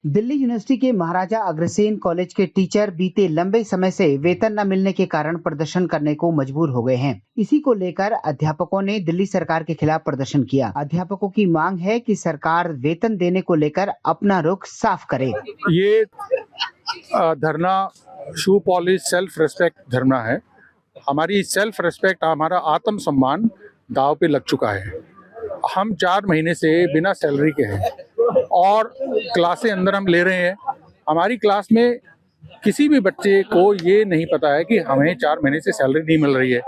Delhi university के Maharaja Agrasen college के teacher बीते लंबे समय से वेतन न मिलने के कारण प्रदर्शन करने को मजबूर हो गए हैं। इसी को लेकर अध्यापकों ने दिल्ली सरकार के खिलाफ प्रदर्शन किया। अध्यापकों की मांग है कि सरकार वेतन देने को लेकर अपना रुख साफ करे। ये धरना शू पॉलिश सेल्फ रिस्पेक्ट धरना है। हमारी सेल्फ रिस्पेक्ट, हमारा आत्मसम्मान दांव पे लग चुका है। हम 4 महीने से बिना सैलरी के हैं और क्लासें अंदर हम ले रहे हैं। हमारी क्लास में किसी भी बच्चे को ये नहीं पता है कि हमें 4 महीने से सैलरी नहीं मिल रही है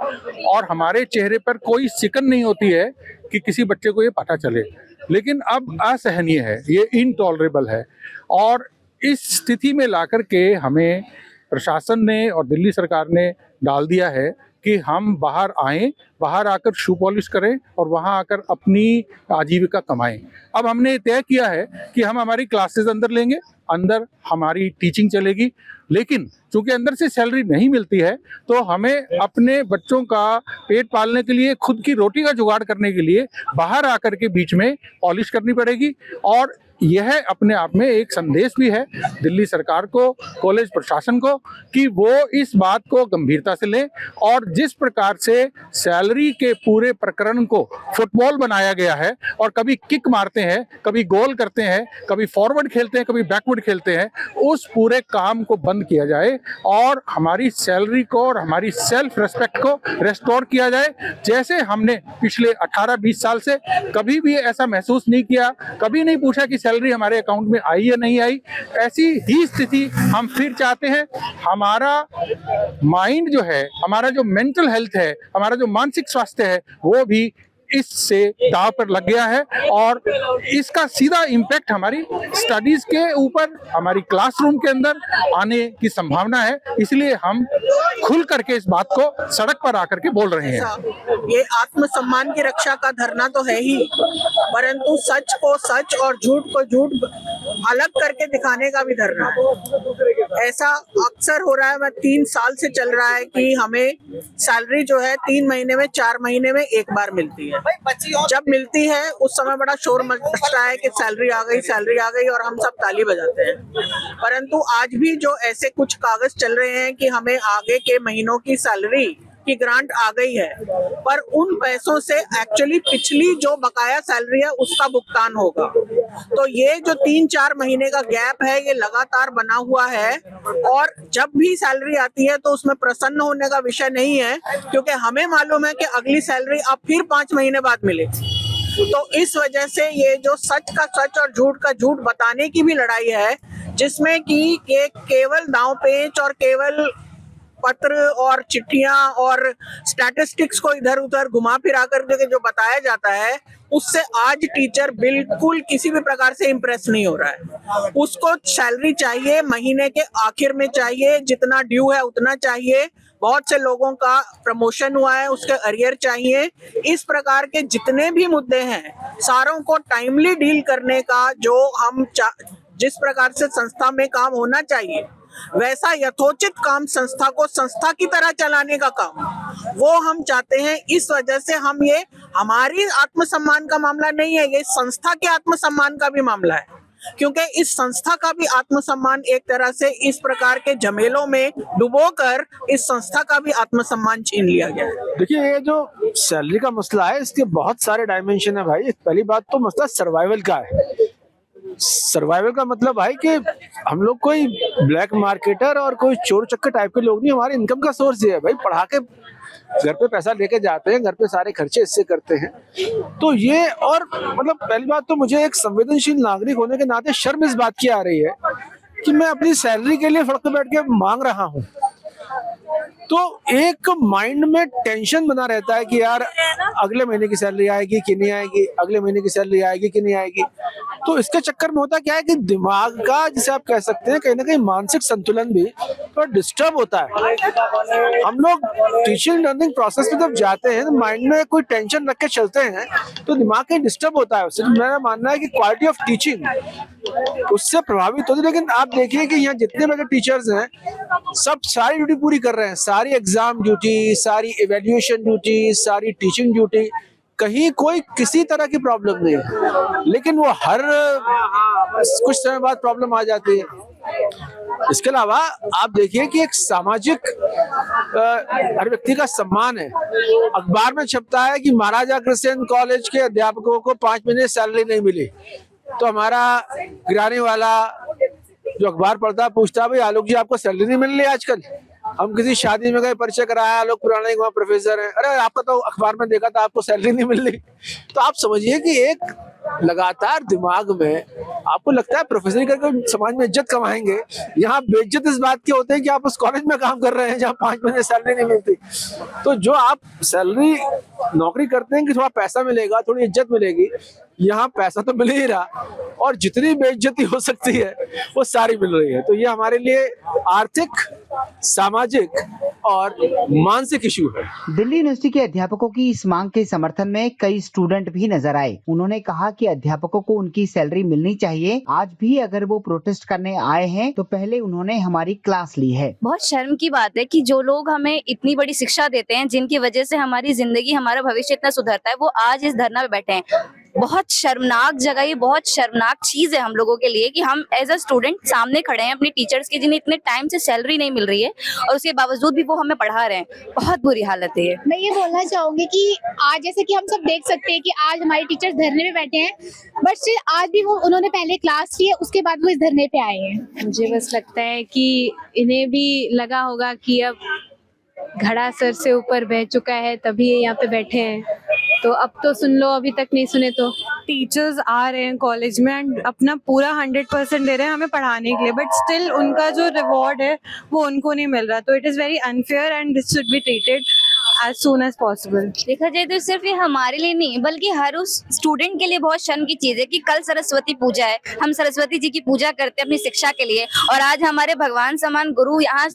और हमारे चेहरे पर कोई सिकन नहीं होती है कि किसी बच्चे को ये पता चले। लेकिन अब असहनीय है, ये इनटॉलरेबल है और इस स्थिति में लाकर के हमें प्रशासन ने और दिल्ली सरकार ने डाल दिया है कि हम बाहर आएं, बाहर आकर शू पॉलिश करें और वहां आकर अपनी आजीविका कमाएं। अब हमने तय किया है कि हम हमारी क्लासेस अंदर लेंगे, अंदर हमारी टीचिंग चलेगी, लेकिन चूंकि अंदर से सैलरी नहीं मिलती है तो हमें अपने बच्चों का पेट पालने के लिए, खुद की रोटी का जुगाड़ करने के लिए बाहर आकर के बीच में पॉलिश करनी पड़ेगी। और यह अपने आप में एक संदेश भी है दिल्ली सरकार को, कॉलेज प्रशासन को, कि वो इस बात को गंभीरता से लें और जिस प्रकार से सैलरी के पूरे प्रकरण को फुटबॉल बनाया गया है और कभी किक मारते हैं, कभी गोल करते हैं, कभी फॉरवर्ड खेलते हैं, कभी बैकवर्ड खेलते हैं, उस पूरे काम को बंद किया जाए और हमारी सैलरी को और हमारी सेल्फ रेस्पेक्ट को रेस्टोर किया जाए। जैसे हमने पिछले 18-20 साल से कभी भी ऐसा महसूस नहीं किया, कभी नहीं पूछा कि सैलरी हमारे अकाउंट में आई या नहीं आई, ऐसी ही स्थिति हम फिर चाहते हैं। हमारा माइंड जो है, हमारा जो मेंटल हेल्थ है, हमारा जो मानसिक स्वास्थ्य है, वो भी इससे दांव पर लग गया है और इसका सीधा इम्पैक्ट हमारी स्टडीज के ऊपर, हमारी क्लासरूम के अंदर आने की संभावना है। इसलिए हम खुल करके इस बात को सड़क पर आकर के बोल रहे हैं। ये आत्मसम्मान की रक्षा का धरना तो है ही, परंतु सच को सच और झूठ को झूठ अलग करके दिखाने का भी धरना है। ऐसा अक्सर हो रहा है, 3 साल से चल रहा है कि हमें सैलरी जो है 3 महीने में, 4 महीने में एक बार मिलती है। जब मिलती है उस समय बड़ा शोर मचता है कि सैलरी आ गई, सैलरी आ गई, और हम सब ताली बजाते हैं। परंतु आज भी जो ऐसे कुछ कागज चल रहे हैं कि हमें आगे के महीनों की सैलरी की ग्रांट आ गई है, पर उन पैसों से एक्चुअली पिछली जो बकाया सैलरी है उसका भुगतान होगा। तो ये जो 3-4 महीने का गैप है, ये लगातार बना हुआ है और जब भी सैलरी आती है तो उसमें प्रसन्न होने का विषय नहीं है, क्योंकि हमें मालूम है कि अगली सैलरी अब फिर 5 महीने बाद मिलेगी। तो इस वजह से ये जो सच का सच और झूठ का झूठ बताने की भी लड़ाई है, जिसमें कि केवल दांव पेच और केवल पत्र और चिट्ठियां और स्टैटिस्टिक्स को इधर उधर घुमा फिरा करके जो बताया जाता है, उससे आज टीचर बिल्कुल किसी भी प्रकार से इम्प्रेस नहीं हो रहा है। उसको सैलरी चाहिए, महीने के आखिर में चाहिए, जितना ड्यू है उतना चाहिए। बहुत से लोगों का प्रमोशन हुआ है, उसके अरियर चाहिए। इस प्रकार के जितने भी मुद्दे हैं, सारों को टाइमली डील करने का जो हम जिस प्रकार से संस्था में काम होना चाहिए, वैसा यथोचित काम संस्था को संस्था की तरह चलाने का काम वो हम चाहते हैं। इस वजह से हम, ये हमारी आत्मसम्मान का मामला नहीं है, ये संस्था के आत्मसम्मान का भी मामला है, क्योंकि इस संस्था का भी आत्मसम्मान एक तरह से इस प्रकार के झमेलों में डुबोकर इस संस्था का भी आत्मसम्मान छीन लिया गया है। देखिए, ये जो सैलरी का मसला है, इसके बहुत सारे डायमेंशन है भाई। पहली बात तो मसला सर्वाइवल का है। सर्वाइवल का मतलब भाई कि हम लोग कोई ब्लैक मार्केटर और कोई चोर चक्कर टाइप के लोग नहीं। हमारे इनकम का सोर्स ये है भाई, पढ़ा के घर पे पैसा लेके जाते हैं, घर पे सारे खर्चे इससे करते हैं। तो ये, और मतलब पहली बात तो मुझे एक संवेदनशील नागरिक होने के नाते शर्म इस बात की आ रही है कि मैं अपनी सैलरी के लिए फर्क बैठ के मांग रहा हूँ। तो एक माइंड में टेंशन बना रहता है कि यार अगले महीने की सैलरी आएगी कि नहीं आएगी, अगले महीने की सैलरी आएगी कि नहीं आएगी। तो इसके चक्कर में होता क्या है कि दिमाग का, जिसे आप कह सकते हैं, कहीं ना कहीं मानसिक संतुलन भी थोड़ा डिस्टर्ब होता है। हम लोग टीचिंग लर्निंग प्रोसेस में जब जाते हैं तो माइंड में कोई टेंशन रख के चलते हैं तो दिमाग कहीं डिस्टर्ब होता है उससे। मेरा मानना है कि क्वालिटी ऑफ टीचिंग उससे प्रभावित होती है। लेकिन आप देखिए कि यहाँ जितने बड़े टीचर्स हैं, सब सारी ड्यूटी पूरी कर रहे हैं, सारी एग्जाम ड्यूटी, सारी इवैल्यूएशन ड्यूटी, सारी टीचिंग ड्यूटी, कहीं कोई किसी तरह की प्रॉब्लम नहीं है। लेकिन वो हर कुछ समय बाद प्रॉब्लम आ जाती है। इसके अलावा आप देखिए कि एक सामाजिक हर व्यक्ति का सम्मान है। अखबार में छपता है कि महाराजा अग्रसेन कॉलेज के अध्यापकों को 5 महीने सैलरी नहीं मिली, तो हमारा किराने वाला जो अखबार पढ़ता है पूछता है, भाई आलोक जी आपको सैलरी नहीं मिल रही आजकल? हम किसी शादी में गए, परिचय कराया, आलोक पुराने वहाँ प्रोफेसर है, अरे आपका तो अखबार में देखा था आपको सैलरी नहीं मिल रही। तो आप समझिए कि एक लगातार दिमाग में आपको लगता है प्रोफेसर करके समाज में इज्जत कमाएंगे, यहाँ बेइज्जत इस बात के होते हैं कि आप उस कॉलेज में काम कर रहे हैं जहाँ 5 महीने सैलरी नहीं मिलती। तो जो आप सैलरी नौकरी करते हैं कि थोड़ा पैसा मिलेगा, थोड़ी इज्जत मिलेगी, यहाँ पैसा तो मिल ही रहा और जितनी बेइज्जती हो सकती है वो सारी मिल रही है। तो ये हमारे लिए आर्थिक, सामाजिक और मानसिक इशू है। दिल्ली यूनिवर्सिटी के अध्यापकों की इस मांग के समर्थन में कई स्टूडेंट भी नजर आए। उन्होंने कहा कि अध्यापकों को उनकी सैलरी मिलनी चाहिए। आज भी अगर वो प्रोटेस्ट करने आए हैं तो पहले उन्होंने हमारी क्लास ली है। बहुत शर्म की बात है कि जो लोग हमें इतनी बड़ी शिक्षा देते हैं, जिनकी वजह से हमारी जिंदगी, हमारा भविष्य इतना सुधरता है, वो आज इस धरना पे बैठे हैं। बहुत शर्मनाक जगह, ये बहुत शर्मनाक चीज है हम लोगों के लिए कि हम एज अ स्टूडेंट सामने खड़े हैं अपने टीचर्स के, जिन्हें इतने टाइम से सैलरी नहीं मिल रही है और उसके बावजूद भी वो हमें पढ़ा रहे हैं। बहुत बुरी हालत है ये। मैं ये बोलना चाहूंगी कि आज जैसे कि हम सब देख सकते हैं कि आज हमारे टीचर्स धरने में बैठे हैं, बट स्टिल आज भी वो उन्होंने पहले क्लास की है, उसके बाद वो इस धरने पे आए हैं। मुझे बस लगता है कि इन्हें भी लगा होगा कि अब घड़ा सर से ऊपर बह चुका है, तभी ये यहाँ पे बैठे हैं। तो अब तो सुन लो, अभी तक नहीं सुने तो। टीचर्स आ रहे हैं कॉलेज में एंड अपना पूरा 100% दे रहे हैं हमें पढ़ाने के लिए, बट स्टिल उनका जो रिवॉर्ड है वो उनको नहीं मिल रहा। तो it is very unfair and this should be treated as soon as possible। देखा जाए तो सिर्फ ये हमारे लिए नहीं बल्कि हर उस स्टूडेंट के लिए बहुत शर्म की चीज है कि कल सरस्वती पूजा है, हम सरस्वती जी की पूजा करते हैं अपनी शिक्षा के लिए, और आज हमारे भगवान समान गुरु यहाँ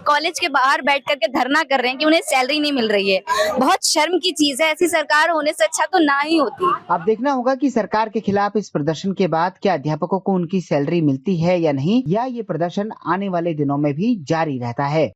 कॉलेज के बाहर बैठ करके धरना कर रहे हैं कि उन्हें सैलरी नहीं मिल रही है। बहुत शर्म की चीज है, ऐसी सरकार होने से अच्छा तो ना ही होती। अब देखना होगा कि सरकार के खिलाफ इस प्रदर्शन के बाद क्या अध्यापकों को उनकी सैलरी मिलती है या नहीं, या ये प्रदर्शन आने वाले दिनों में भी जारी रहता है।